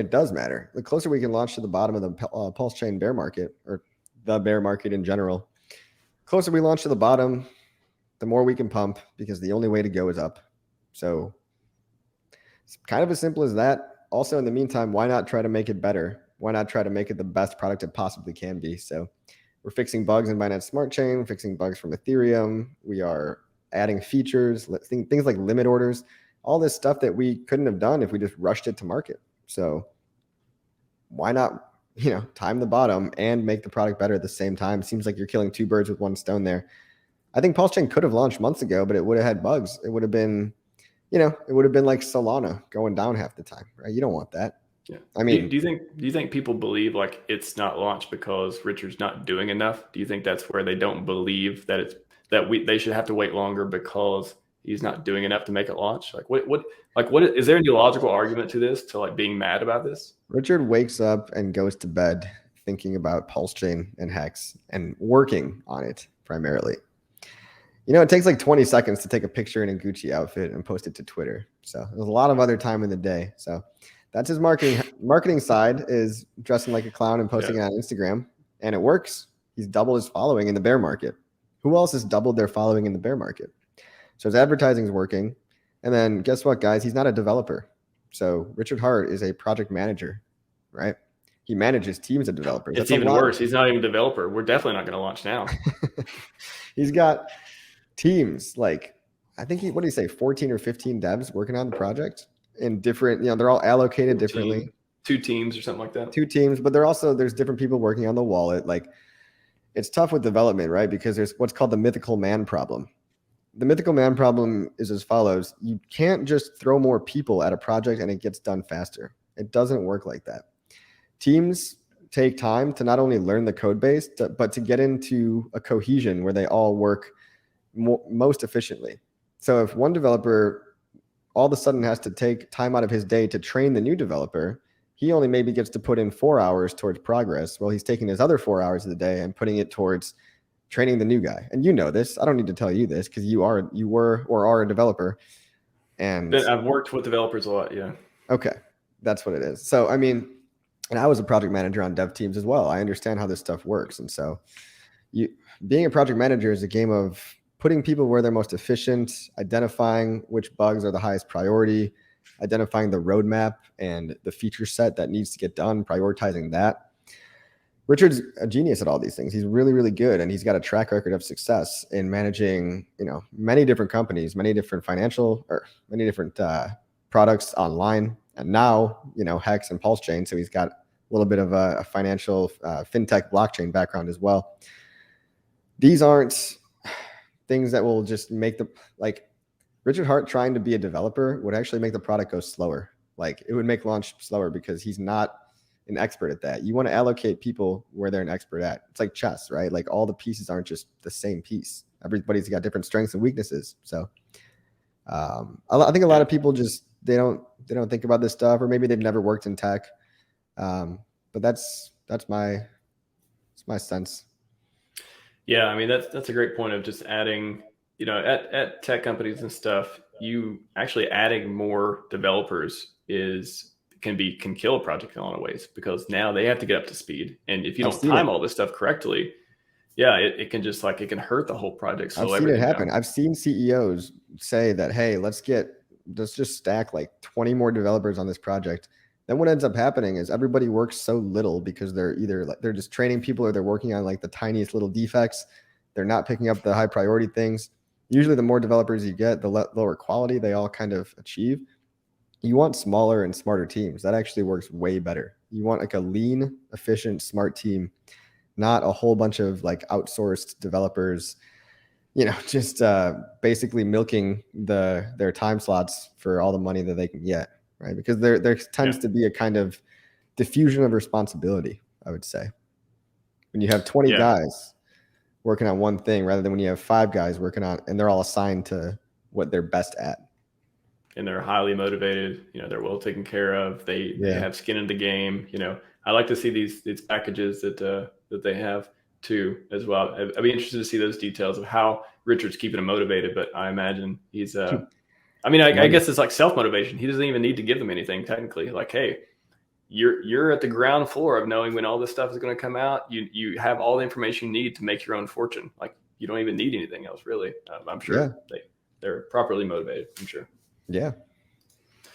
It does matter. The closer we can launch to the bottom of the PulseChain bear market, or the bear market in general, closer we launch to the bottom, the more we can pump, because the only way to go is up. So it's kind of as simple as that. Also, in the meantime, why not try to make it better? Why not try to make it the best product it possibly can be? So we're fixing bugs in Binance Smart Chain, fixing bugs from Ethereum. We are adding features, things like limit orders, all this stuff that we couldn't have done if we just rushed it to market. So why not, time the bottom and make the product better at the same time? Seems like you're killing two birds with one stone there. I think PulseChain could have launched months ago, but it would have had bugs. It would have been, it would have been like Solana going down half the time, right? You don't want that. Yeah. I mean, do you think people believe like it's not launched because Richard's not doing enough? Do you think that's where they don't believe that they should have to wait longer because he's not doing enough to make it launch? Like what is there any logical argument to this, to like being mad about this? Richard wakes up and goes to bed thinking about PulseChain and Hex and working on it primarily. It takes like 20 seconds to take a picture in a Gucci outfit and post it to Twitter. So there's a lot of other time in the day. So that's his marketing side, is dressing like a clown and posting it on Instagram, and it works. He's doubled his following in the bear market. Who else has doubled their following in the bear market? So his advertising is working. And then guess what, guys? He's not a developer. So Richard Hart is a project manager, right? He manages teams of developers. It's even worse. He's not even a developer. We're definitely not going to launch now. He's got teams, like, I think what do you say, 14 or 15 devs working on the project in different, they're all allocated differently. 2 teams or something like that. 2 teams, but there's different people working on the wallet. Like, it's tough with development, right? Because there's what's called the mythical man problem. The mythical man problem is as follows. You can't just throw more people at a project and it gets done faster. It doesn't work like that. Teams take time to not only learn the code base, but to get into a cohesion where they all work most efficiently. So if one developer all of a sudden has to take time out of his day to train the new developer, he only maybe gets to put in 4 hours towards progress. Well, he's taking his other 4 hours of the day and putting it towards training the new guy. And you know this. I don't need to tell you this because you were or are a developer. And I've worked with developers a lot. Yeah. Okay. That's what it is. So, I mean, and I was a project manager on dev teams as well. I understand how this stuff works. And so being a project manager is a game of putting people where they're most efficient, identifying which bugs are the highest priority, identifying the roadmap and the feature set that needs to get done, prioritizing that. Richard's a genius at all these things. He's really, really good. And he's got a track record of success in managing, many different companies, many different products online. And now, Hex and PulseChain. So he's got a little bit of a financial fintech blockchain background as well. These aren't things that will just make Richard Hart trying to be a developer would actually make the product go slower. Like, it would make launch slower because he's not an expert at that. You want to allocate people where they're an expert at. It's like chess, right? Like, all the pieces aren't just the same piece. Everybody's got different strengths and weaknesses. So I think a lot of people just, they don't think about this stuff, or maybe they've never worked in tech. But that's my sense. Yeah, I mean, that's a great point of just adding, at tech companies and stuff, you actually adding more developers can kill a project in a lot of ways, because now they have to get up to speed. And if you don't time all this stuff correctly, it can just it can hurt the whole project. So I've seen it happen. I've seen CEOs say that, hey, let's just stack like 20 more developers on this project. Then what ends up happening is everybody works so little because they're either they're just training people, or they're working on like the tiniest little defects. They're not picking up the high priority things. Usually the more developers you get, the lower quality they all kind of achieve. You want smaller and smarter teams. That actually works way better. You want like a lean, efficient, smart team, not a whole bunch of like outsourced developers, just basically milking their time slots for all the money that they can get, right? Because there tends to be a kind of diffusion of responsibility, I would say. When you have 20 guys working on one thing, rather than when you have 5 guys working on, and they're all assigned to what they're best at. And they're highly motivated, they're well taken care of. They have skin in the game. I like to see these packages that they have too as well. I'd be interested to see those details of how Richard's keeping him motivated, but I imagine he's I guess it's like self-motivation. He doesn't even need to give them anything technically. Like, hey, you're at the ground floor of knowing when all this stuff is going to come out. You have all the information you need to make your own fortune. Like you don't even need anything else really. I'm sure they're properly motivated. I'm sure. Yeah.